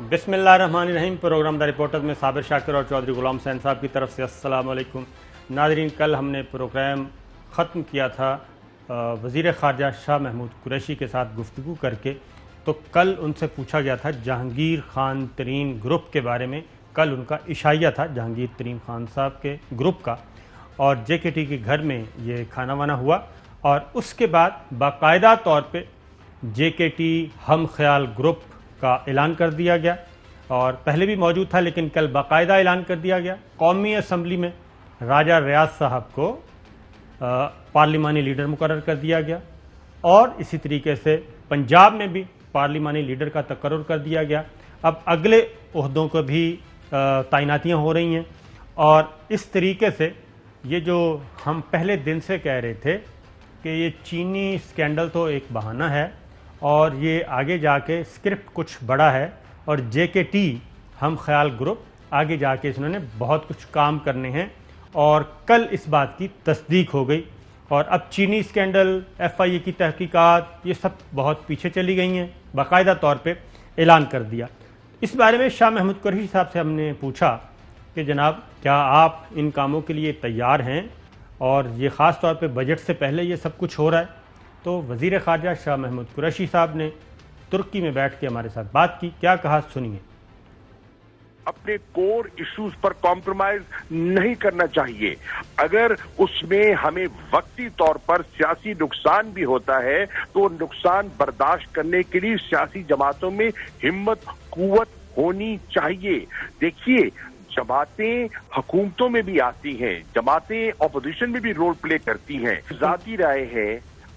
بسم اللہ الرحمن الرحیم۔ پروگرام دا رپورٹر میں صابر شاکر اور چودھری غلام حسین صاحب کی طرف سے السلام علیکم ناظرین۔ کل ہم نے پروگرام ختم کیا تھا وزیر خارجہ شاہ محمود قریشی کے ساتھ گفتگو کر کے، تو کل ان سے پوچھا گیا تھا جہانگیر خان ترین گروپ کے بارے میں۔ کل ان کا عشائیہ تھا جہانگیر ترین خان صاحب کے گروپ کا، اور جے کے ٹی کے گھر میں یہ کھانا وانا ہوا، اور اس کے بعد باقاعدہ طور پہ جے کے ٹی ہم خیال گروپ کا اعلان کر دیا گیا، اور پہلے بھی موجود تھا لیکن کل باقاعدہ اعلان کر دیا گیا۔ قومی اسمبلی میں راجہ ریاض صاحب کو پارلیمانی لیڈر مقرر کر دیا گیا، اور اسی طریقے سے پنجاب میں بھی پارلیمانی لیڈر کا تقرر کر دیا گیا۔ اب اگلے عہدوں کو بھی تعیناتیاں ہو رہی ہیں، اور اس طریقے سے یہ جو ہم پہلے دن سے کہہ رہے تھے کہ یہ چینی سکینڈل تو ایک بہانہ ہے، اور یہ آگے جا کے اسکرپٹ کچھ بڑا ہے، اور جے کے ٹی ہم خیال گروپ آگے جا کے انہوں نے بہت کچھ کام کرنے ہیں، اور کل اس بات کی تصدیق ہو گئی۔ اور اب چینی سکینڈل، ایف آئی اے کی تحقیقات، یہ سب بہت پیچھے چلی گئی ہیں، باقاعدہ طور پہ اعلان کر دیا۔ اس بارے میں شاہ محمود قریشی صاحب سے ہم نے پوچھا کہ جناب کیا آپ ان کاموں کے لیے تیار ہیں، اور یہ خاص طور پہ بجٹ سے پہلے یہ سب کچھ ہو رہا ہے؟ تو وزیر خارجہ شاہ محمود قریشی صاحب نے ترکی میں بیٹھ کے ہمارے ساتھ بات کی، کیا کہا سنیے۔ اپنے کور ایشوز پر کمپرومائز نہیں کرنا چاہیے۔ اگر اس میں ہمیں وقتی طور پر سیاسی نقصان بھی ہوتا ہے تو نقصان برداشت کرنے کے لیے سیاسی جماعتوں میں ہمت قوت ہونی چاہیے۔ دیکھیے، جماعتیں حکومتوں میں بھی آتی ہیں، جماعتیں اپوزیشن میں بھی رول پلے کرتی ہیں۔ ذاتی رائے ہے،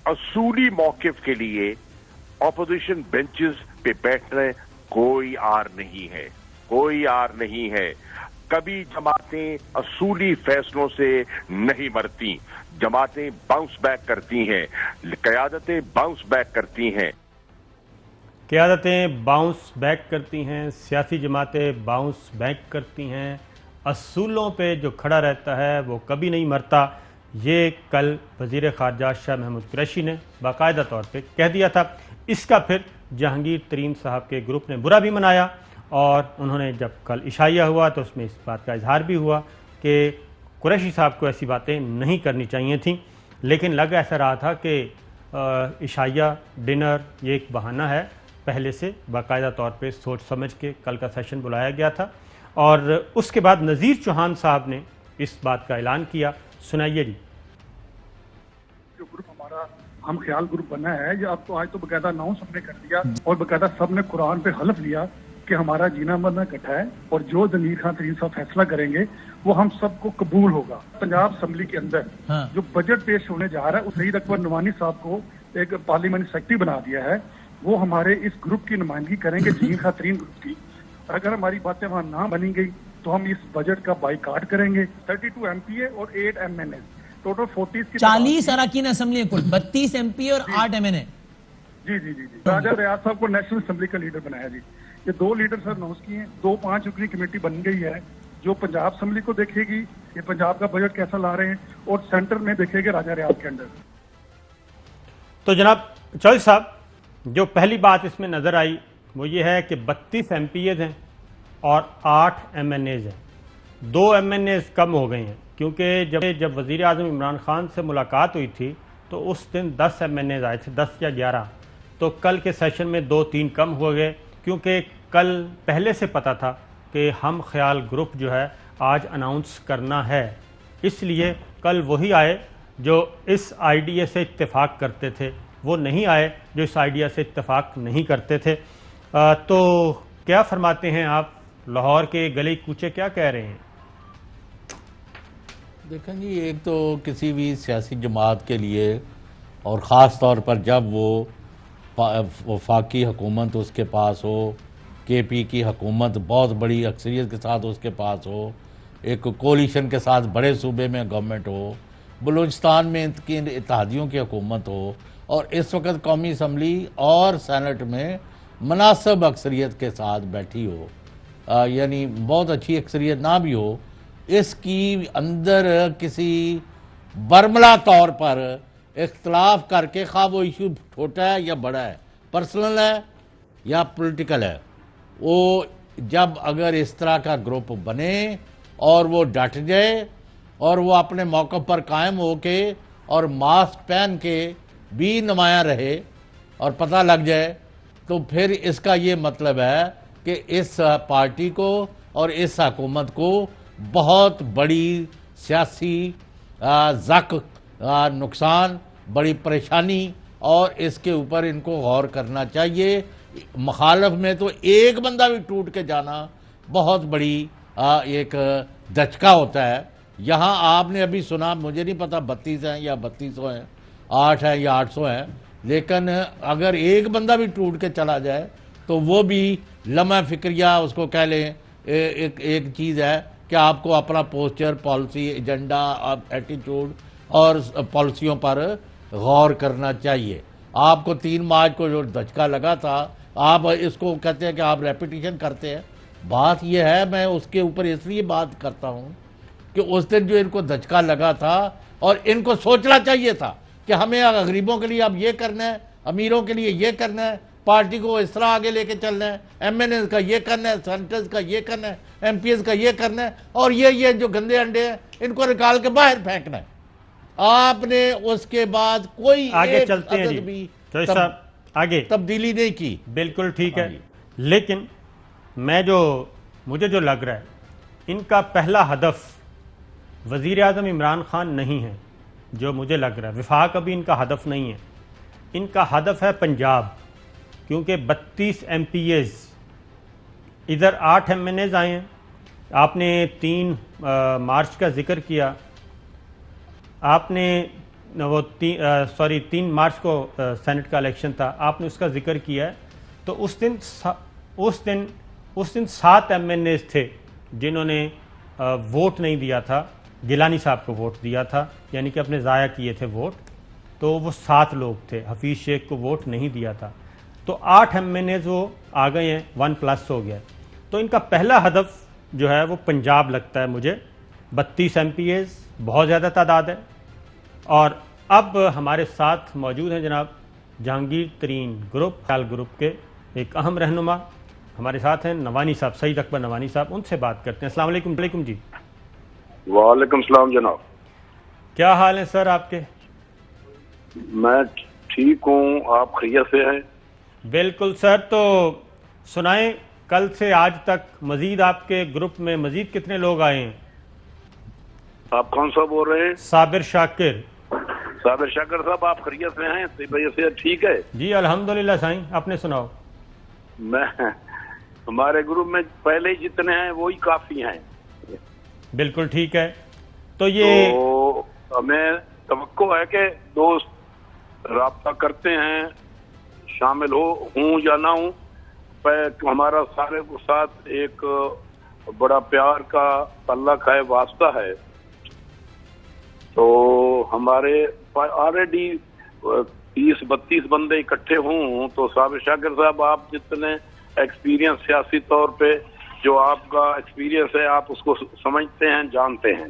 اصولی موقف کے لیے اپوزیشن بینچز پہ بیٹھنا کوئی آر نہیں ہے، کوئی آر نہیں ہے۔ کبھی جماعتیں اصولی فیصلوں سے نہیں مرتی، جماعتیں باؤنس بیک کرتی ہیں، قیادتیں باؤنس بیک کرتی ہیں، قیادتیں باؤنس بیک کرتی ہیں، سیاسی جماعتیں باؤنس بیک کرتی ہیں، اصولوں پہ جو کھڑا رہتا ہے وہ کبھی نہیں مرتا۔ یہ کل وزیر خارجہ شاہ محمود قریشی نے باقاعدہ طور پہ کہہ دیا تھا۔ اس کا پھر جہانگیر ترین صاحب کے گروپ نے برا بھی منایا، اور انہوں نے جب کل عشائیہ ہوا تو اس میں اس بات کا اظہار بھی ہوا کہ قریشی صاحب کو ایسی باتیں نہیں کرنی چاہیے تھیں، لیکن لگ ایسا رہا تھا کہ عشائیہ ڈنر یہ ایک بہانہ ہے۔ پہلے سے باقاعدہ طور پہ سوچ سمجھ کے کل کا سیشن بلایا گیا تھا، اور اس کے بعد نذیر چوہان صاحب نے اس بات کا اعلان کیا۔ سنائیے جی۔ جو گروپ ہمارا ہم خیال گروپ بنا ہے، یہ اب تو آج تو باقاعدہ اناؤنس ہم نے کر دیا، اور باقاعدہ سب نے قرآن پہ حلف لیا کہ ہمارا جینا مرنا اکٹھا ہے، اور جو جہانگیر خان ترین صاحب فیصلہ کریں گے وہ ہم سب کو قبول ہوگا۔ پنجاب اسمبلی کے اندر جو بجٹ پیش ہونے جا رہا ہے، اس سید اکبر نعمانی صاحب کو ایک پارلیمنٹ سیکرٹری بنا دیا ہے، وہ ہمارے اس گروپ کی نمائندگی کریں گے، جہانگیر خان ترین گروپ کی۔ اگر ہماری باتیں وہاں نہ بنی گئی تو ہم اس بجٹ کا بائیکاٹ کریں گے۔ 32 ایم پی اے اور 8 ایم این اے، ٹوٹل 40 کی 40 اراکین اسمبلی ہے، کل 32 ایم پی اور 8 ایم این اے۔ جی جی جی جی راجہ ریاض صاحب کو نیشنل اسمبلی کا لیڈر بنایا جی۔ یہ 2 لیڈر سر اناؤنس کیے ہیں، 2-5 رکنی کمیٹی بن گئی ہے جو پنجاب اسمبلی کو دیکھے گی یہ پنجاب کا بجٹ کیسا لا رہے ہیں، اور سینٹر میں دیکھے گے راجہ ریاض کے اندر۔ تو جناب چودھری صاحب، جو پہلی بات اس میں نظر آئی وہ یہ ہے کہ 32 ایم پی ایز ہیں اور 8 ایم این ایز ہیں۔ 2 ایم این ایز کم ہو گئے ہیں، کیونکہ جب وزیر اعظم عمران خان سے ملاقات ہوئی تھی تو اس دن 10 ایم این ایز آئے تھے، 10 یا 11، تو کل کے سیشن میں 2-3 کم ہو گئے، کیونکہ کل پہلے سے پتہ تھا کہ ہم خیال گروپ جو ہے آج اناؤنس کرنا ہے، اس لیے کل وہی آئے جو اس آئیڈیا سے اتفاق کرتے تھے، وہ نہیں آئے جو اس آئیڈیا سے اتفاق نہیں کرتے تھے۔ تو کیا فرماتے ہیں آپ؟ لاہور کے گلی کوچے کیا کہہ رہے ہیں؟ دیکھیں جی، ایک تو کسی بھی سیاسی جماعت کے لیے، اور خاص طور پر جب وہ وفاقی حکومت اس کے پاس ہو، کے پی کی حکومت بہت بڑی اکثریت کے ساتھ اس کے پاس ہو، ایک کولیشن کے ساتھ بڑے صوبے میں گورنمنٹ ہو، بلوچستان میں ان کی اتحادیوں کی حکومت ہو، اور اس وقت قومی اسمبلی اور سینٹ میں مناسب اکثریت کے ساتھ بیٹھی ہو، یعنی بہت اچھی اکثریت نہ بھی ہو، اس کی اندر کسی برملا طور پر اختلاف کر کے، خواہ وہ ایشو چھوٹا ہے یا بڑا ہے، پرسنل ہے یا پولیٹیکل ہے، وہ جب اگر اس طرح کا گروپ بنے اور وہ ڈٹ جائے اور وہ اپنے موقع پر قائم ہو کے اور ماسک پہن کے بھی نمایاں رہے اور پتہ لگ جائے، تو پھر اس کا یہ مطلب ہے کہ اس پارٹی کو اور اس حکومت کو بہت بڑی سیاسی نقصان، بڑی پریشانی، اور اس کے اوپر ان کو غور کرنا چاہیے۔ مخالف میں تو ایک بندہ بھی ٹوٹ کے جانا بہت بڑی ایک دھچکا ہوتا ہے۔ یہاں آپ نے ابھی سنا، مجھے نہیں پتا 32 ہیں یا 3200 ہیں، 8 ہیں یا 800 ہیں، لیکن اگر ایک بندہ بھی ٹوٹ کے چلا جائے تو وہ بھی لمحہ فکریہ اس کو کہہ لیں ایک چیز ہے کہ آپ کو اپنا پوسچر، پالیسی، ایجنڈا، ایٹیٹیوڈ اور پالیسیوں پر غور کرنا چاہیے۔ آپ کو 3 مارچ کو جو دھچکا لگا تھا، آپ اس کو کہتے ہیں کہ آپ ریپیٹیشن کرتے ہیں۔ بات یہ ہے، میں اس کے اوپر اس لیے بات کرتا ہوں کہ اس دن جو ان کو دھچکا لگا تھا اور ان کو سوچنا چاہیے تھا کہ ہمیں غریبوں کے لیے اب یہ کرنا ہے، امیروں کے لیے یہ کرنا ہے، پارٹی کو اس طرح آگے لے کے چلنا ہے، ایم این ایز کا یہ کرنا ہے، سینیٹرز کا یہ کرنا ہے، ایم پی ایز کا یہ کرنا ہے، اور یہ جو گندے انڈے ہیں ان کو نکال کے باہر پھینکنا ہے۔ آپ نے اس کے بعد کوئی آگے چلتے ہیں بھی آگے تبدیلی نہیں کی۔ بالکل ٹھیک ہے، لیکن مجھے جو لگ رہا ہے، ان کا پہلا ہدف وزیر اعظم عمران خان نہیں ہے۔ جو مجھے لگ رہا ہے وفاق ابھی ان کا ہدف نہیں ہے، ان کا ہدف ہے پنجاب، کیونکہ 32 ایم پی ایز، ادھر 8 ایم این ایز آئے ہیں۔ آپ نے 3 مارچ کا ذکر کیا، آپ نے وہ 3 مارچ کو سینٹ کا الیکشن تھا، آپ نے اس کا ذکر کیا ہے، تو اس دن 7 ایم این ایز تھے جنہوں نے ووٹ نہیں دیا تھا، گیلانی صاحب کو ووٹ دیا تھا، یعنی کہ اپنے ضائع کیے تھے ووٹ، تو وہ 7 لوگ تھے، حفیظ شیخ کو ووٹ نہیں دیا تھا، تو 8 ایم این ایز وہ آ گئے ہیں، 1+ ہو گیا ہے۔ تو ان کا پہلا ہدف جو ہے وہ پنجاب لگتا ہے مجھے۔ 32 ایم پی ایز بہت زیادہ تعداد ہے، اور اب ہمارے ساتھ موجود ہیں جناب جہانگیر ترین گروپ کے ایک اہم رہنما ہمارے ساتھ ہیں، نوانی صاحب، سعید اکبر نوانی صاحب، ان سے بات کرتے ہیں۔ السلام علیکم جی۔ وعلیکم السلام جناب، کیا حال ہے سر آپ کے؟ میں ٹھیک ہوں، آپ خیریت سے ہیں؟ بالکل سر، تو سنائیں کل سے آج تک مزید آپ کے گروپ میں مزید کتنے لوگ آئے ہیں؟ آپ کون سا بول رہے ہیں؟ صابر شاکر صاحب، آپ خیریت سے ہیں؟ سے ٹھیک ہے جی الحمدللہ سائیں، اپنے سناؤ۔ ہمارے گروپ میں پہلے ہی جتنے ہیں وہی کافی ہیں۔ بالکل ٹھیک ہے، تو یہ ہمیں توقع ہے کہ دوست رابطہ کرتے ہیں، شامل ہوں یا نہ ہوں، ہمارا سارے کے ساتھ ایک بڑا پیار کا تعلق ہے، واسطہ ہے۔ تو ہمارے آلریڈی 30-32 بندے اکٹھے ہوں، تو صابر شاکر صاحب، آپ جتنے ایکسپیرینس سیاسی طور پہ جو آپ کا ایکسپیرینس ہے، آپ اس کو سمجھتے ہیں، جانتے ہیں۔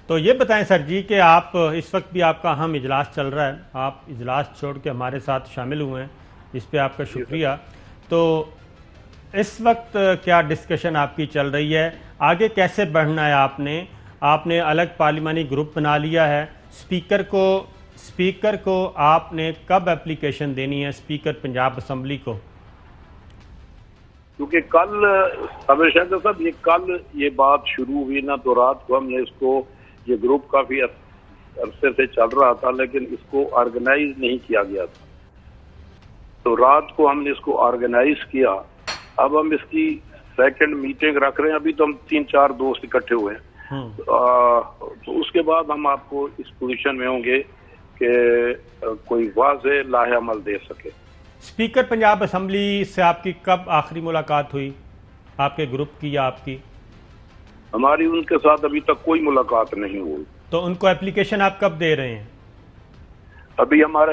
تو یہ بتائیں سر جی کہ آپ اس وقت بھی آپ کا اہم اجلاس چل رہا ہے، آپ اجلاس چھوڑ کے ہمارے ساتھ شامل ہوئے ہیں، اس پہ آپ کا شکریہ۔ تو اس وقت کیا ڈسکشن آپ کی چل رہی ہے؟ آگے کیسے بڑھنا ہے؟ آپ نے الگ پارلیمانی گروپ بنا لیا ہے، اسپیکر کو آپ نے کب اپلیکیشن دینی ہے، اسپیکر پنجاب اسمبلی کو؟ کیونکہ کل صابر شاکر صاحب یہ بات شروع ہوئی نا، تو رات کو ہم نے اس کو، یہ گروپ کافی عرصے سے چل رہا تھا لیکن اس کو آرگنائز نہیں کیا گیا تھا، تو رات کو ہم نے اس کو آرگنائز کیا۔ اب ہم اس کی سیکنڈ میٹنگ رکھ رہے ہیں، ابھی تو ہم 3-4 دوست اکٹھے ہوئے ہیں، تو اس کے بعد ہم آپ کو اس پوزیشن میں ہوں گے کہ کوئی واضح لاہ عمل دے سکے۔ اسپیکر پنجاب اسمبلی سے آپ کی کب آخری ملاقات ہوئی، آپ کے گروپ کی یا آپ کی؟ ہماری ان کے ساتھ ابھی تک کوئی ملاقات نہیں ہوئی۔ تو ان کو اپلیکیشن آپ کب دے رہے ہیں؟ ابھی ہمارا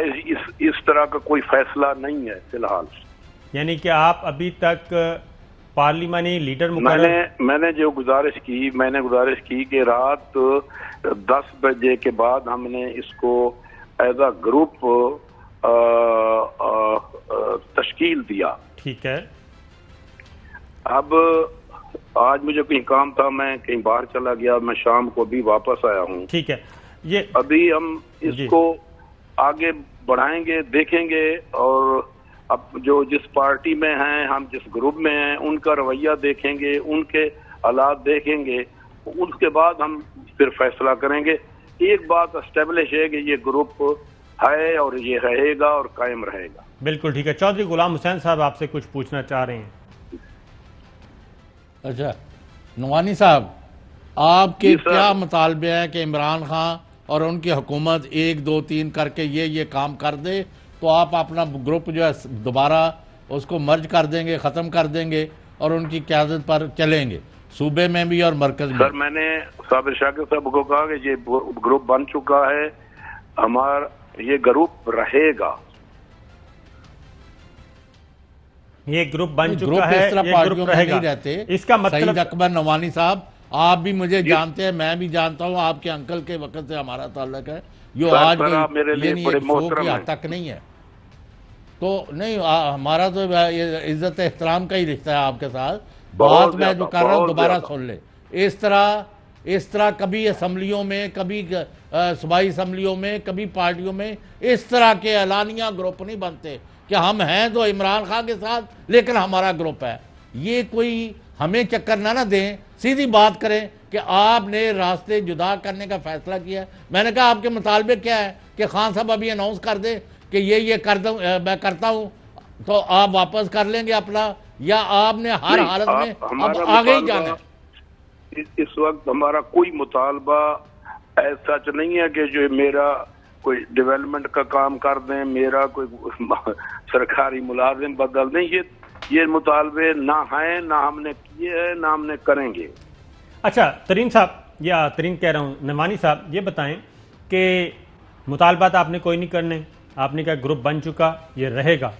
اس طرح کا کوئی فیصلہ نہیں ہے فی الحال۔ یعنی کہ آپ ابھی تک پارلیمانی لیڈر مقرر؟ میں نے گزارش کی کہ رات 10 بجے کے بعد ہم نے اس کو ایز اے گروپ تشکیل دیا۔ ٹھیک ہے۔ اب آج مجھے کہیں کام تھا, میں کہیں باہر چلا گیا, میں شام کو ابھی واپس آیا ہوں. ٹھیک ہے, یہ ابھی ہم اس کو آگے بڑھائیں گے, دیکھیں گے, اور اب جو جس پارٹی میں ہیں, ہم جس گروپ میں ہیں, ان کا رویہ دیکھیں گے, ان کے حالات دیکھیں گے, اس کے بعد ہم پھر فیصلہ کریں گے. ایک بات اسٹیبلش ہے کہ یہ گروپ ہے اور یہ رہے گا اور قائم رہے گا. بالکل ٹھیک ہے. چودھری غلام حسین صاحب آپ سے کچھ پوچھنا چاہ رہے ہیں. اچھا نعمانی صاحب, آپ کے کیا مطالبے ہیں کہ عمران خان اور ان کی حکومت 1 2 3 کر کے یہ کام کر دے, تو آپ اپنا گروپ جو ہے دوبارہ اس کو مرج کر دیں گے, ختم کر دیں گے اور ان کی قیادت پر چلیں گے, صوبے میں بھی اور مرکز میں؟ سر میں نے صابر شاکر صاحب کو کہا کہ یہ گروپ بن چکا ہے, ہمارا یہ گروپ رہے گا. یہ گروپ بن گروپ چکا ہے, اس طرح یہ پارٹیوں گروپ میں رہے گا. نہیں رہتے. اس کا مطلب سعید اکبر نعمانی صاحب, آپ بھی مجھے جانتے ہیں, میں بھی جانتا ہوں, آپ کے انکل کے وقت سے ہمارا تعلق ہے, جو آج میرے لیے بڑے محترم کی حد تک نہیں ہے. تو نہیں, ہمارا تو عزت احترام کا ہی رشتہ ہے آپ کے ساتھ. بات میں جو کر رہا ہوں دوبارہ سن لے. اس طرح کبھی اسمبلیوں میں, کبھی صوبائی اسمبلیوں میں, کبھی پارٹیوں میں اس طرح کے اعلانیہ گروپ نہیں بنتے کہ ہم ہیں تو عمران خان کے ساتھ لیکن ہمارا گروپ ہے. یہ کوئی ہمیں چکر نہ دیں, سیدھی بات کریں کہ آپ نے راستے جدا کرنے کا فیصلہ کیا. میں نے کہا آپ کے مطالبے کیا ہے کہ خان صاحب ابھی اناؤنس کر دیں کہ یہ کر دوں, میں کرتا ہوں, تو آپ واپس کر لیں گے اپنا, یا آپ نے ہر حالت میں اب آگے ہی جانا ہے؟ اس وقت ہمارا کوئی مطالبہ ایسا نہیں ہے کہ جو میرا کوئی ڈیولپمنٹ کا کام کر دیں, میرا کوئی سرکاری ملازم بدل دیں. یہ مطالبے نہ ہیں, نہ ہم نے کیے ہیں, نہ ہم نے کریں گے. اچھا ترین صاحب, یا ترین کہہ رہا ہوں, نعمانی صاحب یہ بتائیں کہ مطالبات آپ نے کوئی نہیں کرنے, آپ نے کہا گروپ بن چکا, یہ رہے گا.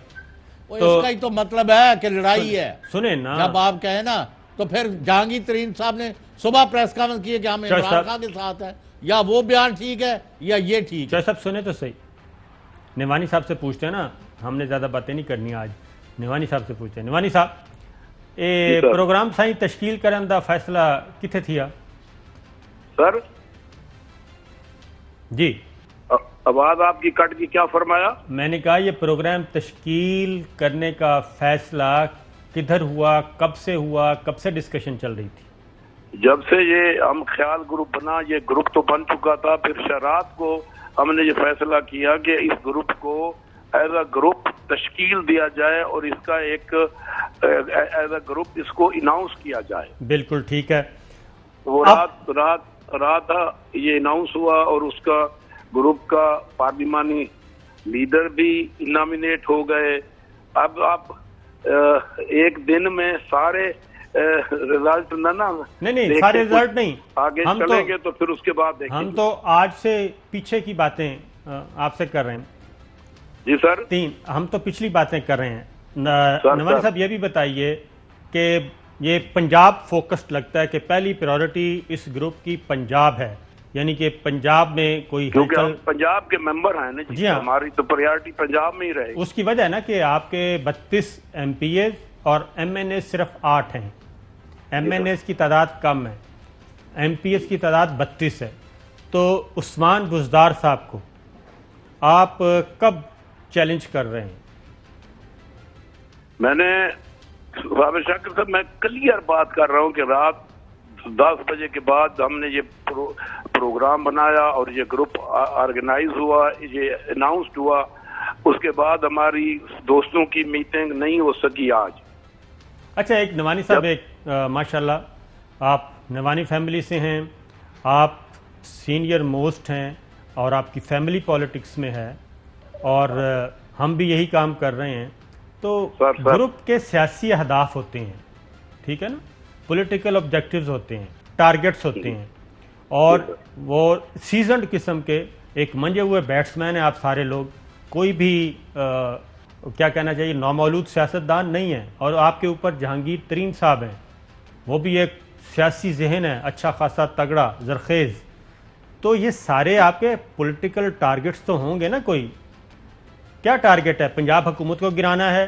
اس کا ہی تو مطلب ہے کہ لڑائی ہے. سنیں نا, جب آپ کہیں نا تو پھر جہانگیر ترین صاحب نے صبح پریس کانفرنس کی ہے کہ ہم عمران خان کے ساتھ ہیں, یا وہ بیان ٹھیک ہے یا یہ ٹھیک ہے؟ صاحب سنیں تو صحیح, نعمانی صاحب سے پوچھتے ہیں نا, ہم نے زیادہ باتیں نہیں کرنی آج, نعمانی صاحب سے پوچھتے ہیں. نعمانی صاحب, پروگرام سائیں تشکیل کرن دا فیصلہ کتنے تھیا سر؟ جی آواز آپ کی کٹ کی, کیا فرمایا؟ میں نے کہا یہ پروگرام تشکیل کرنے کا فیصلہ کدھر ہوا, کب سے ہوا, کب سے ڈسکشن چل رہی تھی؟ جب سے یہ ہم خیال گروپ بنا, یہ گروپ تو بن چکا تھا, پھر شرات کو ہم نے یہ فیصلہ کیا کہ اس گروپ کو ایز اے گروپ تشکیل دیا جائے اور اس کا ایک ایز اے گروپ اس کو اناؤنس کیا جائے. بالکل ٹھیک ہے. وہ رات یہ اناؤنس ہوا اور اس کا گروپ کا پارلیمانی لیڈر بھی نامینیٹ ہو گئے. اب آپ ایک دن میں سارے رزلٹ نہیں سارے رزلٹ نہیں, آگے چلیں گے تو پھر اس کے بعد دیکھیں گے. ہم تو آج سے پیچھے کی باتیں آپ سے کر رہے ہیں. جی سر, ہم تو پچھلی باتیں کر رہے ہیں. نعمانی صاحب یہ بھی بتائیے کہ یہ پنجاب فوکسڈ لگتا ہے کہ پہلی پریورٹی اس گروپ کی پنجاب ہے, یعنی کہ پنجاب میں کوئی کیونکہ ہم پنجاب کے ممبر ہیں نا جی, ہماری تو پریورٹی پنجاب میں ہی رہے. اس کی وجہ ہے نا کہ آپ کے 32 ایم پی ایز اور ایم این ایز صرف 8 ہیں. ایم این ایز کی تعداد کم ہے, ایم پی ایز کی تعداد 32 ہے. تو عثمان بزدار صاحب کو آپ کب چیلنج کر رہے ہیں؟ میں نے صابر شاکر صاحب, میں کلیئر بات کر رہا ہوں کہ رات 10 بجے کے بعد ہم نے یہ پروگرام بنایا اور یہ گروپ آرگنائز ہوا, یہ اناؤنسڈ ہوا. اس کے بعد ہماری دوستوں کی میٹنگ نہیں ہو سکی آج. اچھا ایک نعمانی صاحب, ایک ماشاءاللہ آپ نعمانی فیملی سے ہیں, آپ سینئر موسٹ ہیں اور آپ کی فیملی پالیٹکس میں ہے, اور ہم بھی یہی کام کر رہے ہیں. تو گروپ کے سیاسی اہداف ہوتے ہیں, ٹھیک ہے نا, پولیٹیکل آبجیکٹیوز ہوتے ہیں, ٹارگٹس ہوتے ہیں, اور وہ سیزنڈ قسم کے ایک منجے ہوئے بیٹسمین ہیں آپ سارے لوگ. کوئی بھی کیا کہنا چاہیے نامولود سیاستدان نہیں ہے. اور آپ کے اوپر جہانگیر ترین صاحب ہیں, وہ بھی ایک سیاسی ذہن ہے, اچھا خاصا تگڑا زرخیز. تو یہ سارے آپ کے پولیٹیکل ٹارگٹس تو ہوں گے نا. کوئی کیا ٹارگٹ ہے؟ پنجاب حکومت کو گرانا ہے,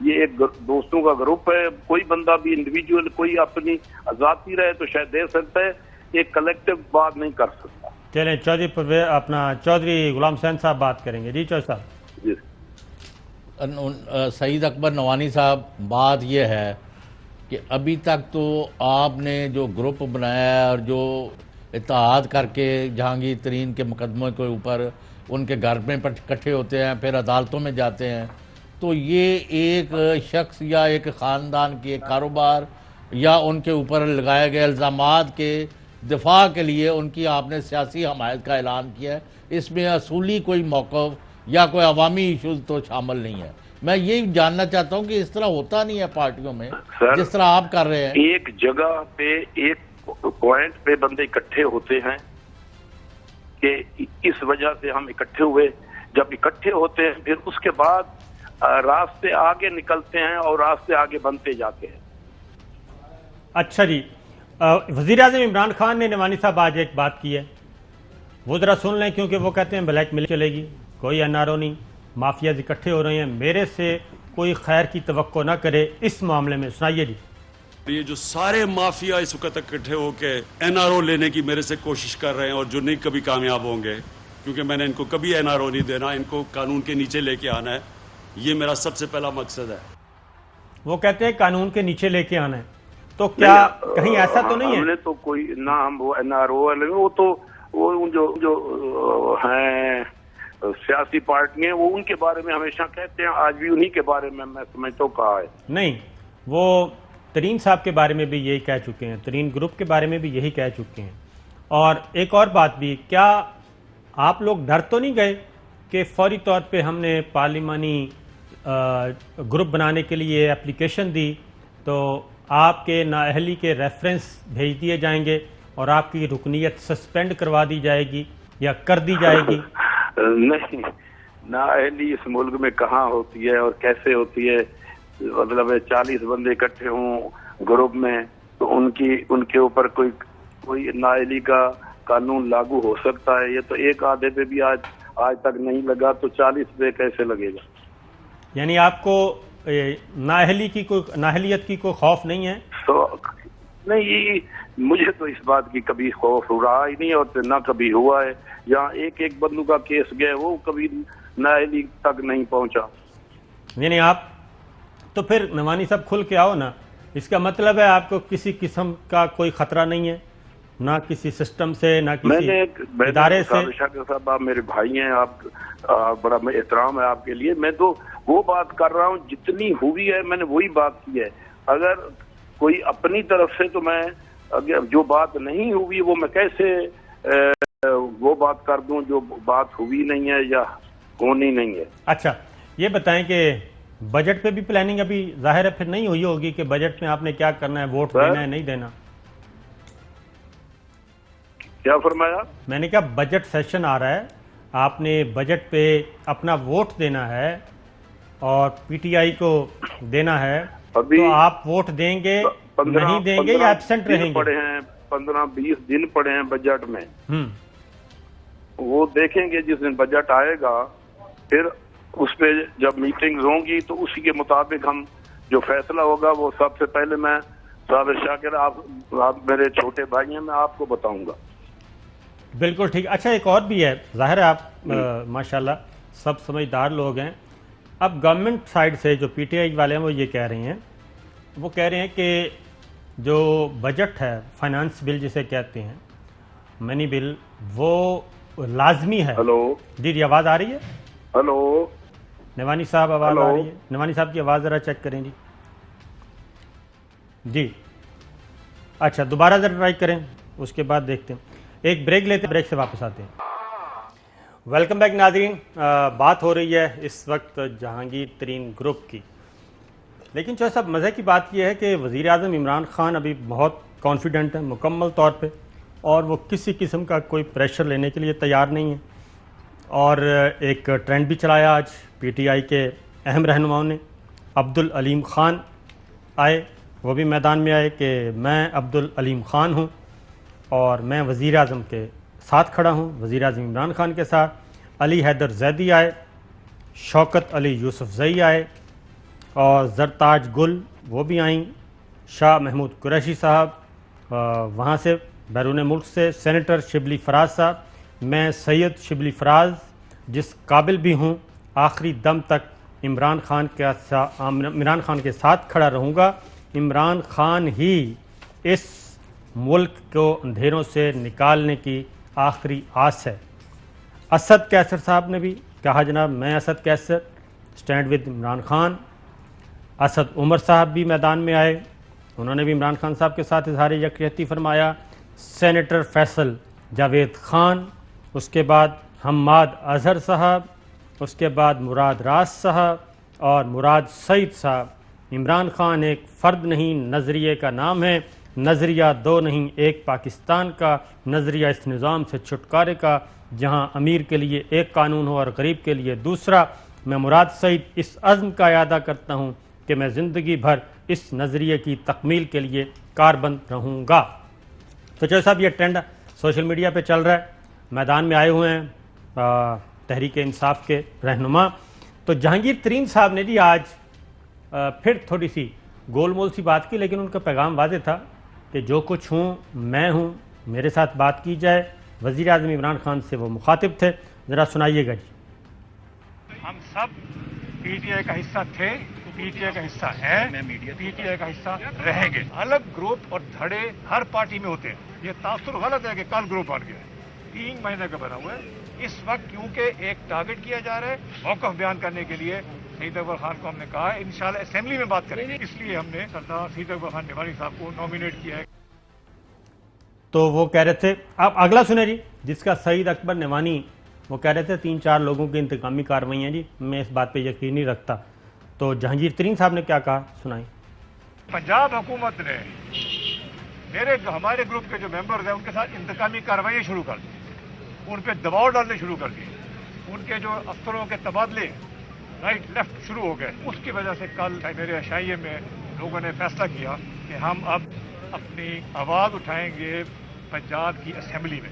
یہ ایک دوستوں کا گروپ ہے. کوئی بندہ بھی انڈیویجول کوئی اپنی ذاتی رہے تو شاید دے سکتا ہے, ایک کلیکٹو بات نہیں کر سکتا. چلیں چودھری غلام حسین صاحب بات کریں گے. جی چودھری صاحب. جی سعید اکبر نوانی صاحب, بات یہ ہے کہ ابھی تک تو آپ نے جو گروپ بنایا ہے اور جو اتحاد کر کے جہانگیر ترین کے مقدموں کے اوپر ان کے گھر میں اکٹھے ہوتے ہیں, پھر عدالتوں میں جاتے ہیں, تو یہ ایک شخص یا ایک خاندان کے کاروبار یا ان کے اوپر لگائے گئے الزامات کے دفاع کے لیے ان کی آپ نے سیاسی حمایت کا اعلان کیا ہے. اس میں اصولی کوئی موقف یا کوئی عوامی ایشوز تو شامل نہیں ہے. میں یہی جاننا چاہتا ہوں کہ اس طرح ہوتا نہیں ہے پارٹیوں میں جس طرح آپ کر رہے ہیں. ایک جگہ پہ ایک پوائنٹ پہ بندے اکٹھے ہوتے ہیں کہ اس وجہ سے ہم اکٹھے ہوئے. جب اکٹھے ہوتے ہیں پھر اس کے بعد راستے آگے نکلتے ہیں اور راستے آگے بنتے جاتے ہیں. اچھا جی, وزیر اعظم عمران خان نے نوانی صاحب آج ایک بات کی ہے, وہ ذرا سن لیں, کیونکہ وہ کہتے ہیں بلیک میل چلے گی, کوئی این آر او نہیں, مافیاز اکٹھے ہو رہے ہیں, میرے سے کوئی خیر کی توقع نہ کرے اس معاملے میں. سنائیے جی. یہ جو سارے مافیا اس وقت اکٹھے ہو کے این آر او لینے کی میرے سے کوشش کر رہے ہیں اور جو نہیں کبھی کامیاب ہوں گے, کیونکہ میں نے ان کو کبھی این آر او نہیں دینا, ان کو قانون کے نیچے لے کے آنا ہے, یہ میرا سب سے پہلا مقصد ہے. وہ کہتے ہیں قانون کے نیچے لے کے آنا ہے, تو کیا کہیں ایسا تو نہیں ہے؟ ہم نے تو کوئی نہ ہم وہ این آر او وہ تو وہ جو ہیں سیاسی پارٹیاں وہ ان کے بارے میں ہمیشہ کہتے ہیں, آج بھی انہی کے بارے میں سمجھتا ہوں کہا ہے. نہیں, وہ ترین صاحب کے بارے میں بھی یہی کہہ چکے ہیں, ترین گروپ کے بارے میں بھی یہی کہہ چکے ہیں. اور ایک اور بات بھی, کیا آپ لوگ ڈر تو نہیں گئے کہ فوری طور پہ ہم نے پارلیمانی گروپ بنانے کے لیے اپلیکیشن دی تو آپ کے نااہلی کے ریفرنس بھیج دیے جائیں گے اور آپ کی رکنیت سسپینڈ کروا دی جائے گی یا کر دی جائے گی؟ نہیں, نااہلی اس ملک میں کہاں ہوتی ہے اور کیسے ہوتی ہے؟ مطلب 40 بندے اکٹھے ہوں گروپ میں تو ان کے اوپر کوئی نااہلی کا قانون لاگو ہو سکتا ہے؟ یہ تو ایک آدھے پہ بھی آج تک نہیں لگا, تو 40 پہ کیسے لگے گا؟ یعنی آپ کو نااہلیت کی کوئی خوف نہیں ہے؟ تو نہیں, مجھے تو اس بات کی کبھی خوف رہا ہی نہیں اور نہ کبھی ہوا ہے. یہاں ایک بندوں کا کیس گئے وہ کبھی نااہلی تک نہیں پہنچا. یعنی آپ تو پھر نوانی صاحب کھل کے آؤ نا, اس کا مطلب ہے آپ کو کسی قسم کا کوئی خطرہ نہیں ہے, نہ کسی سسٹم سے, نہ کسی ادارے سے. شاکر صاحب آپ میرے بھائی ہیں, آپ بڑا احترام ہے آپ کے لیے. میں تو وہ بات کر رہا ہوں جتنی ہوئی ہے میں نے وہی بات کی ہے. اگر کوئی اپنی طرف سے تو میں اگر جو بات نہیں ہوئی وہ میں کیسے وہ بات کر دوں جو بات ہوئی نہیں ہے یا ہونی نہیں ہے. اچھا یہ بتائیں کہ بجٹ پہ بھی پلاننگ ابھی ظاہر ہے پھر نہیں ہوئی ہوگی کہ بجٹ میں آپ نے کیا کرنا ہے, ووٹ دینا ہے نہیں دینا؟ کیا فرمایا؟ میں نے کہا بجٹ سیشن آ رہا ہے, آپ نے بجٹ پہ اپنا ووٹ دینا ہے اور پی ٹی آئی کو دینا ہے, تو آپ ووٹ دیں گے نہیں دیں گے یا ایبسنٹ رہیں گے؟ 15-20 دن پڑے ہیں بجٹ میں, وہ دیکھیں گے جس دن بجٹ آئے گا پھر اس پہ جب میٹنگز ہوں گی تو اسی کے مطابق ہم جو فیصلہ ہوگا وہ سب سے پہلے میں صابر شاکر آپ میرے چھوٹے بھائی ہیں, میں آپ کو بتاؤں گا. بالکل ٹھیک. اچھا ایک اور بھی ہے, ظاہر ہے آپ ماشاءاللہ سب سمجھدار لوگ ہیں. اب گورنمنٹ سائڈ سے جو پی ٹی آئی والے ہیں وہ یہ کہہ رہے ہیں کہ جو بجٹ ہے, فائنانس بل جسے کہتے ہیں, منی بل, وہ لازمی ہے. ہلو جی آواز آ رہی ہے؟ ہلو نوانی صاحب آواز آ رہی ہے؟ نوانی صاحب کی آواز ذرا چیک کریں. جی اچھا دوبارہ ذرا ٹرائی کریں, اس کے بعد دیکھتے ہیں. ایک بریک لیتے ہیں, بریک سے واپس آتے ہیں. ویلکم بیک ناظرین. بات ہو رہی ہے اس وقت جہانگیر ترین گروپ کی, لیکن چوہدری صاحب مزے کی بات یہ ہے کہ وزیر اعظم عمران خان ابھی بہت کانفیڈنٹ ہیں مکمل طور پہ, اور وہ کسی قسم کا کوئی پریشر لینے کے لیے تیار نہیں ہے. اور ایک ٹرینڈ بھی چلایا آج پی ٹی آئی کے اہم رہنماؤں نے. عبدالعلیم خان آئے, وہ بھی میدان میں آئے کہ میں عبدالعلیم خان ہوں اور میں وزیر اعظم کے ساتھ کھڑا ہوں, وزیر اعظم عمران خان کے ساتھ. علی حیدر زیدی آئے, شوکت علی یوسف زئی آئے, اور زرتاج گل وہ بھی آئیں، شاہ محمود قریشی صاحب وہاں سے بیرون ملک سے، سینیٹر شبلی فراز صاحب، میں سید شبلی فراز جس قابل بھی ہوں آخری دم تک عمران خان کے ساتھ کھڑا رہوں گا، عمران خان ہی اس ملک کو اندھیروں سے نکالنے کی آخری آس ہے۔ اسد کیسر صاحب نے بھی کہا جناب میں اسد کیسر، سٹینڈ ود عمران خان۔ اسد عمر صاحب بھی میدان میں آئے، انہوں نے بھی عمران خان صاحب کے ساتھ اظہار یکجہتی فرمایا۔ سینیٹر فیصل جاوید خان، اس کے بعد حماد اظہر صاحب، اس کے بعد مراد راز صاحب اور مراد سعید صاحب۔ عمران خان ایک فرد نہیں، نظریے کا نام ہے، نظریہ دو نہیں، ایک پاکستان کا نظریہ، اس نظام سے چھٹکارے کا جہاں امیر کے لیے ایک قانون ہو اور غریب کے لیے دوسرا۔ میں مراد سعید اس عزم کا اعادہ کرتا ہوں کہ میں زندگی بھر اس نظریے کی تکمیل کے لیے کاربند رہوں گا۔ تو چلو صاحب یہ ٹرینڈ سوشل میڈیا پہ چل رہا ہے، میدان میں آئے ہوئے ہیں تحریک انصاف کے رہنما۔ تو جہانگیر ترین صاحب نے جی آج پھر تھوڑی سی گول مول سی بات کی، لیکن ان کا پیغام واضح تھا کہ جو کچھ ہوں میں ہوں، میرے ساتھ بات کی جائے۔ وزیر اعظم عمران خان سے وہ مخاطب تھے، ذرا سنائیے گا جی۔ ہم سب پی ٹی آئی کا حصہ تھے، پی ٹی آئی کا حصہ ہے، پی ٹی آئی کا حصہ رہیں گے۔ الگ گروپ اور دھڑے ہر پارٹی میں ہوتے ہیں، یہ تاثر غلط ہے کہ کل گروپ بن گیا ہے، 3 مہینے کا بنا ہوا ہے۔ اس وقت کیونکہ ایک ٹارگٹ کیا جا رہا ہے موقف بیان کرنے کے لیے، سعید اکبر خان کو ہم نے کہا ہے انشاءاللہ اسمبلی میں بات کریں گے، اس لیے ہم نے سردار سعید اکبر خان نعمانی صاحب کو نامینیٹ کیا ہے۔ تو وہ کہہ رہے تھے، آپ اگلا سنیں جی، جس کا سعید اکبر نعمانی وہ کہہ رہے تھے 3-4 لوگوں کی انتقامی کارروائیاں جی، میں اس بات پہ یقین نہیں رکھتا۔ تو جہانگیر ترین صاحب نے کیا کہا سنائیں۔ پنجاب حکومت نے ہمارے گروپ کے جو ممبرز ہیں ان کے ساتھ انتقامی کارروائیاں شروع کر دی، ان پہ دباؤ ڈالنے شروع کر دیے، ان کے جو افسروں کے تبادلے رائٹ لیفٹ شروع ہو گئے۔ اس کی وجہ سے کل میرے عشائیے میں لوگوں نے فیصلہ کیا کہ ہم اب اپنی آواز اٹھائیں گے پنجاب کی اسمبلی میں،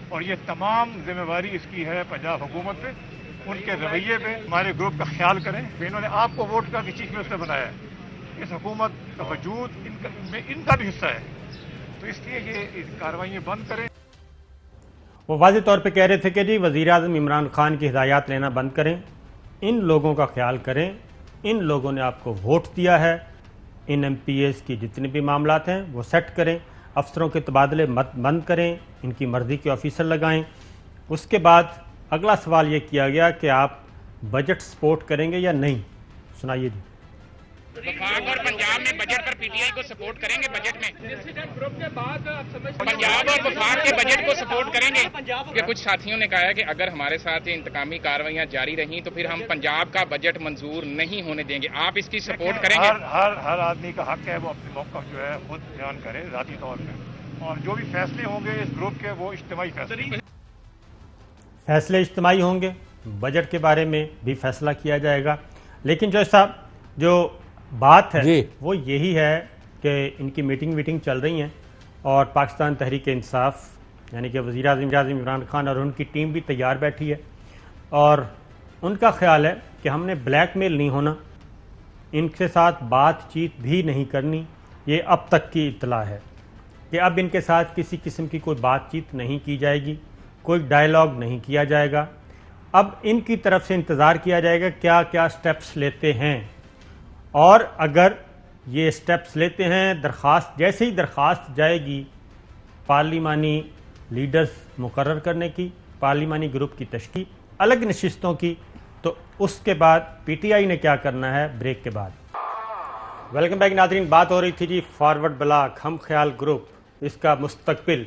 اور یہ تمام ذمہ داری اس کی ہے پنجاب حکومت پہ، ان کے رویے پہ ہمارے گروپ کا خیال کریں کہ انہوں نے آپ کو ووٹ کر کے چیف منسٹر بنایا ہے، اس حکومت کا وجود ان کا بھی حصہ ہے، تو اس لیے یہ کارروائیاں بند کریں۔ وہ واضح طور پہ کہہ رہے تھے کہ جی وزیر اعظم عمران خان کی ہدایات لینا بند کریں، ان لوگوں کا خیال کریں، ان لوگوں نے آپ کو ووٹ دیا ہے، ان ایم پی ایز کی جتنے بھی معاملات ہیں وہ سیٹ کریں، افسروں کے تبادلے بند کریں، ان کی مرضی کے آفیسر لگائیں۔ اس کے بعد اگلا سوال یہ کیا گیا کہ آپ بجٹ سپورٹ کریں گے یا نہیں، سنائیے جی۔ وفاق اور پنجاب میں budget per P T I کو سپورٹ کریں گے، بجٹ میں پنجاب اور وفاق کے بجٹ کو سپورٹ کریں گے، کہ کچھ ساتھیوں نے کہا ہے کہ اگر ہمارے ساتھ انتقامی کارروائیاں جاری رہیں تو پھر ہم پنجاب کا بجٹ منظور نہیں ہونے دیں گے، آپ اس کی سپورٹ کریں گے؟ ہر آدمی کا حق ہے وہ اپنے موقف جو ہے خود بیان کرے ذاتی طور پہ، اور جو بھی فیصلے ہوں گے اس گروپ کے وہ اجتماعی فیصلے اجتماعی ہوں گے، بجٹ کے بارے میں بھی فیصلہ کیا جائے گا۔ لیکن جو صاحب جو بات ہے وہ یہی ہے کہ ان کی میٹنگ چل رہی ہیں، اور پاکستان تحریک انصاف یعنی کہ وزیر اعظم عمران خان اور ان کی ٹیم بھی تیار بیٹھی ہے، اور ان کا خیال ہے کہ ہم نے بلیک میل نہیں ہونا، ان کے ساتھ بات چیت بھی نہیں کرنی۔ یہ اب تک کی اطلاع ہے کہ اب ان کے ساتھ کسی قسم کی کوئی بات چیت نہیں کی جائے گی، کوئی ڈائیلاگ نہیں کیا جائے گا۔ اب ان کی طرف سے انتظار کیا جائے گا کیا کیا سٹیپس لیتے ہیں، اور اگر یہ سٹیپس لیتے ہیں، درخواست جیسے ہی درخواست جائے گی پارلیمانی لیڈرز مقرر کرنے کی، پارلیمانی گروپ کی تشکیل، الگ نشستوں کی، تو اس کے بعد پی ٹی آئی نے کیا کرنا ہے بریک کے بعد۔ ویلکم بیک ناظرین، بات ہو رہی تھی جی فارورڈ بلاک ہم خیال گروپ، اس کا مستقبل۔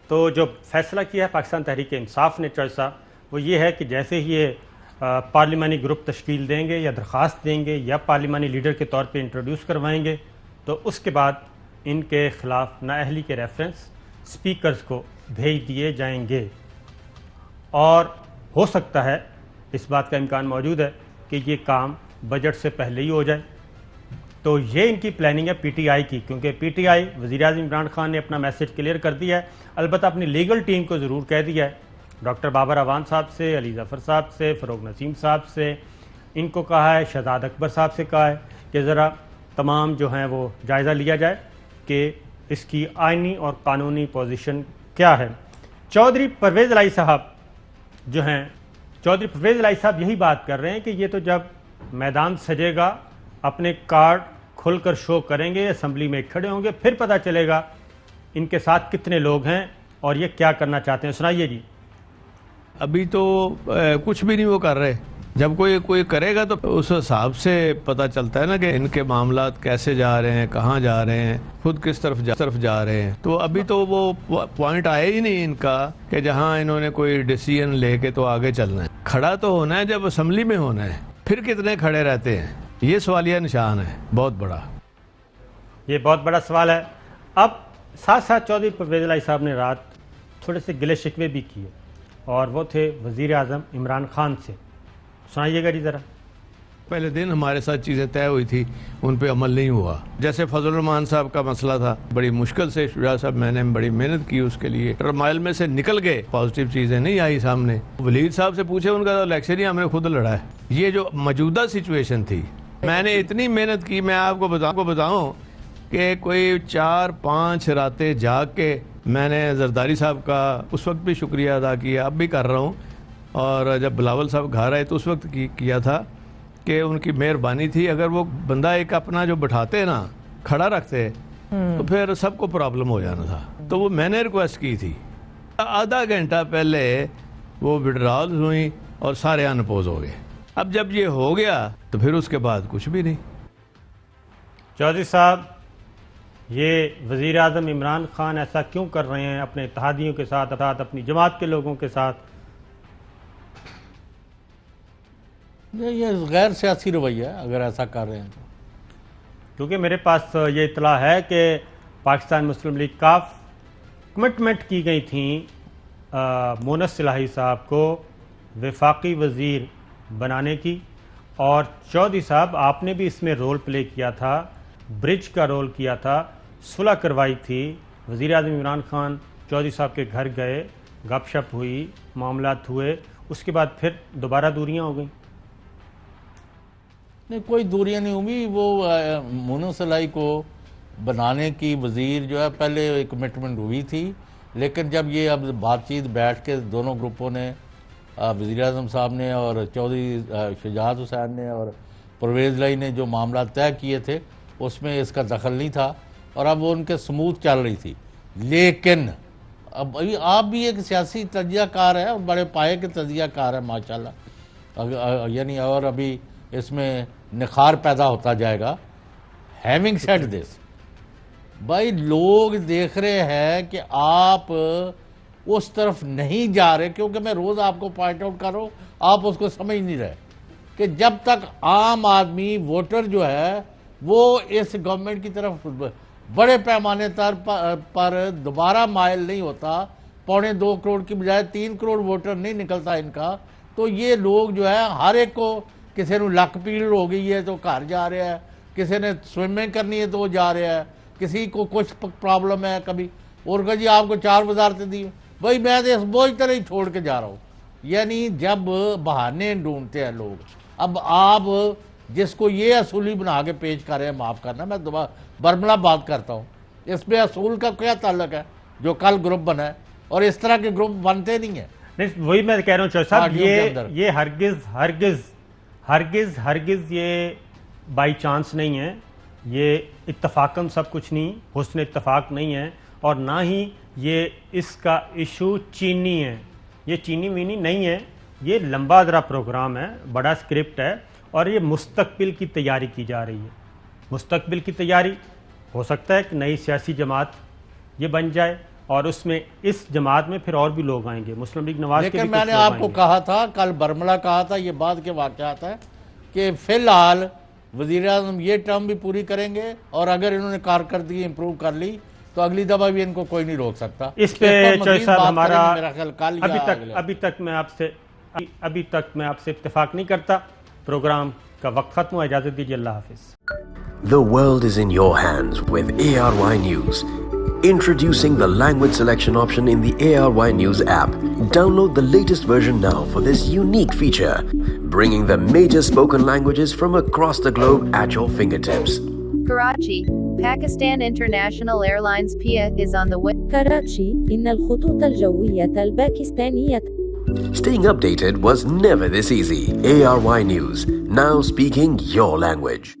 تو جو فیصلہ کیا ہے پاکستان تحریک انصاف نے چوائسا وہ یہ ہے کہ جیسے ہی یہ پارلیمانی گروپ تشکیل دیں گے یا درخواست دیں گے یا پارلیمانی لیڈر کے طور پہ انٹروڈیوس کروائیں گے، تو اس کے بعد ان کے خلاف نااہلی کے ریفرنس سپیکرز کو بھیج دیے جائیں گے، اور ہو سکتا ہے اس بات کا امکان موجود ہے کہ یہ کام بجٹ سے پہلے ہی ہو جائے۔ تو یہ ان کی پلاننگ ہے پی ٹی آئی کی، کیونکہ پی ٹی آئی وزیر اعظم عمران خان نے اپنا میسج کلیئر کر دیا ہے، البتہ اپنی لیگل ٹیم کو ضرور کہہ دیا ہے، ڈاکٹر بابر اعوان صاحب سے، علی ظفر صاحب سے، فروغ نسیم صاحب سے، ان کو کہا ہے، شہزاد اکبر صاحب سے کہا ہے کہ ذرا تمام جو ہیں وہ جائزہ لیا جائے کہ اس کی آئینی اور قانونی پوزیشن کیا ہے. چودھری پرویز الہی صاحب جو ہیں، چودھری پرویز الہی صاحب یہی بات کر رہے ہیں کہ یہ تو جب میدان سجے گا اپنے کارڈ کھل کر شو کریں گے، اسمبلی میں کھڑے ہوں گے، پھر پتہ چلے گا ان کے ساتھ کتنے لوگ ہیں اور یہ کیا کرنا چاہتے ہیں. سنائیے جی. ابھی تو کچھ بھی نہیں وہ کر رہے. جب کوئی کرے گا تو اس حساب سے پتہ چلتا ہے نا کہ ان کے معاملات کیسے جا رہے ہیں، کہاں جا رہے ہیں، خود کس طرف جا رہے ہیں. تو ابھی تو وہ پوائنٹ آیا ہی نہیں ان کا کہ جہاں انہوں نے کوئی ڈیسیژن لے کے تو آگے چلنا ہے. کھڑا تو ہونا ہے جب اسمبلی میں ہونا ہے، پھر کتنے کھڑے رہتے ہیں، یہ سوالیہ نشان ہے بہت بڑا. یہ بہت بڑا سوال ہے. اب ساتھ ساتھ چودھری پرویز الہی صاحب نے رات تھوڑے سے گلے شکوے بھی کیے اور وہ تھے وزیر اعظم عمران خان سے. سنائیے گا جی ذرا. پہلے دن ہمارے ساتھ چیزیں طے ہوئی تھی، ان پہ عمل نہیں ہوا. جیسے فضل الرحمان صاحب کا مسئلہ تھا، بڑی مشکل سے شجاع صاحب میں نے بڑی محنت کی اس کے لیے، رمائل میں سے نکل گئے، پازیٹیو چیزیں نہیں آئی سامنے. ولید صاحب سے پوچھے، ان کا الیکشن ہی ہم نے خود لڑا ہے. یہ جو موجودہ سچویشن تھی، میں نے اتنی محنت کی، میں آپ کو بتاؤں کہ کوئی 4-5 راتیں جاگ کے میں نے زرداری صاحب کا اس وقت بھی شکریہ ادا کیا، اب بھی کر رہا ہوں. اور جب بلاول صاحب گھر آئے تو اس وقت کیا تھا کہ ان کی مہربانی تھی. اگر وہ بندہ ایک اپنا جو بٹھاتے نا، کھڑا رکھتے تو پھر سب کو پرابلم ہو جانا تھا. تو وہ میں نے ریکویسٹ کی تھی. آدھا گھنٹہ پہلے وہ وڈرالز ہوئی اور سارے انپوز ہو گئے. اب جب یہ ہو گیا تو پھر اس کے بعد کچھ بھی نہیں. چودھری صاحب، یہ وزیر اعظم عمران خان ایسا کیوں کر رہے ہیں اپنے اتحادیوں کے ساتھ، اپنی جماعت کے لوگوں کے ساتھ؟ یہ غیر سیاسی رویہ ہے اگر ایسا کر رہے ہیں تو. کیونکہ میرے پاس یہ اطلاع ہے کہ پاکستان مسلم لیگ کاف کمٹمنٹ کی گئی تھیں مونس الہی صاحب کو وفاقی وزیر بنانے کی، اور چودھری صاحب آپ نے بھی اس میں رول پلے کیا تھا، برج کا رول کیا تھا، صلح کروائی تھی. وزیر اعظم عمران خان چودھری صاحب کے گھر گئے، گپ شپ ہوئی، معاملات ہوئے، اس کے بعد پھر دوبارہ دوریاں ہو گئیں. نہیں، کوئی دوریاں نہیں ہوئی. وہ مونس الہی کو بنانے کی وزیر جو ہے پہلے کمٹمنٹ ہوئی تھی، لیکن جب یہ اب بات چیت بیٹھ کے دونوں گروپوں نے، وزیر اعظم صاحب نے اور چودھری شجاعت حسین نے اور پرویز الہی نے جو معاملات طے کیے تھے اس میں اس کا دخل نہیں تھا، اور اب وہ ان کے سموتھ چل رہی تھی. لیکن اب آپ بھی ایک سیاسی تجزیہ کار ہے اور بڑے پائے کے تجزیہ کار ہے ماشاءاللہ، یعنی اور ابھی اس میں نکھار پیدا ہوتا جائے گا. ہیونگ سیڈ دس، بھائی لوگ دیکھ رہے ہیں کہ آپ اس طرف نہیں جا رہے، کیونکہ میں روز آپ کو پوائنٹ آؤٹ کر رہا ہوں، آپ اس کو سمجھ نہیں رہے کہ جب تک عام آدمی ووٹر جو ہے وہ اس گورنمنٹ کی طرف بڑے پیمانے پر دوبارہ مائل نہیں ہوتا، 2.25 کروڑ کی بجائے 3 کروڑ ووٹر نہیں نکلتا ان کا، تو یہ لوگ جو ہے ہر ایک کو، کسی نے لک پیڑ ہو گئی ہے تو گھر جا رہا ہے، کسی نے سوئمنگ کرنی ہے تو وہ جا رہا ہے، کسی کو کچھ پرابلم ہے کبھی، اور کہ جی آپ کو 4 وزارتیں دی، بھائی میں تو اس بوجھ طرح ہی چھوڑ کے جا رہا ہوں. یعنی جب بہانے ڈھونڈتے ہیں لوگ. اب آپ جس کو یہ اصولی بنا کے پیش کر رہے ہیں، معاف کرنا میں برملا بات کرتا ہوں، اس میں اصول کا کیا تعلق ہے جو کل گروپ بنا ہے، اور اس طرح کے گروپ بنتے نہیں ہیں. نہیں، وہی میں کہہ رہا ہوں چودھری صاحب، یہ ہرگز یہ بائی چانس نہیں ہے، یہ اتفاقاً سب کچھ نہیں، حسن اتفاق نہیں ہے، اور نہ ہی یہ اس کا ایشو چینی ہے. یہ چینی وینی نہیں ہے، یہ لمبا ذرا پروگرام ہے، بڑا اسکرپٹ ہے، اور یہ مستقبل کی تیاری کی جا رہی ہے. مستقبل کی تیاری ہو سکتا ہے کہ نئی سیاسی جماعت یہ بن جائے، اور اس میں اس جماعت میں پھر اور بھی لوگ آئیں گے، مسلم لیگ نواز کے بھی. لیکن میں نے آپ کو کہا تھا کل برملا کہا تھا، یہ بعد کے واقعات ہے کہ فی الحال وزیر اعظم یہ ٹرم بھی پوری کریں گے، اور اگر انہوں نے کارکردگی امپروو کر لی تو اگلی دفعہ بھی ان کو کوئی نہیں روک سکتا. اس پہ چودھری صاحب ہمارا ابھی تک میں آپ سے اتفاق نہیں کرتا. پروگرام کا وقت ختم ہوا، اجازت دیجیے، اللہ حافظ. The world is in your hands with ARY News. Introducing the language selection option in the ARY News app. Download the latest version now for this unique feature, bringing the major spoken languages from across the globe at your fingertips. Karachi, Pakistan International Airlines PIA is on the way. كراتشي إن الخطوط الجوية الباكستانية. Staying updated was never this easy. ARY News, now speaking your language.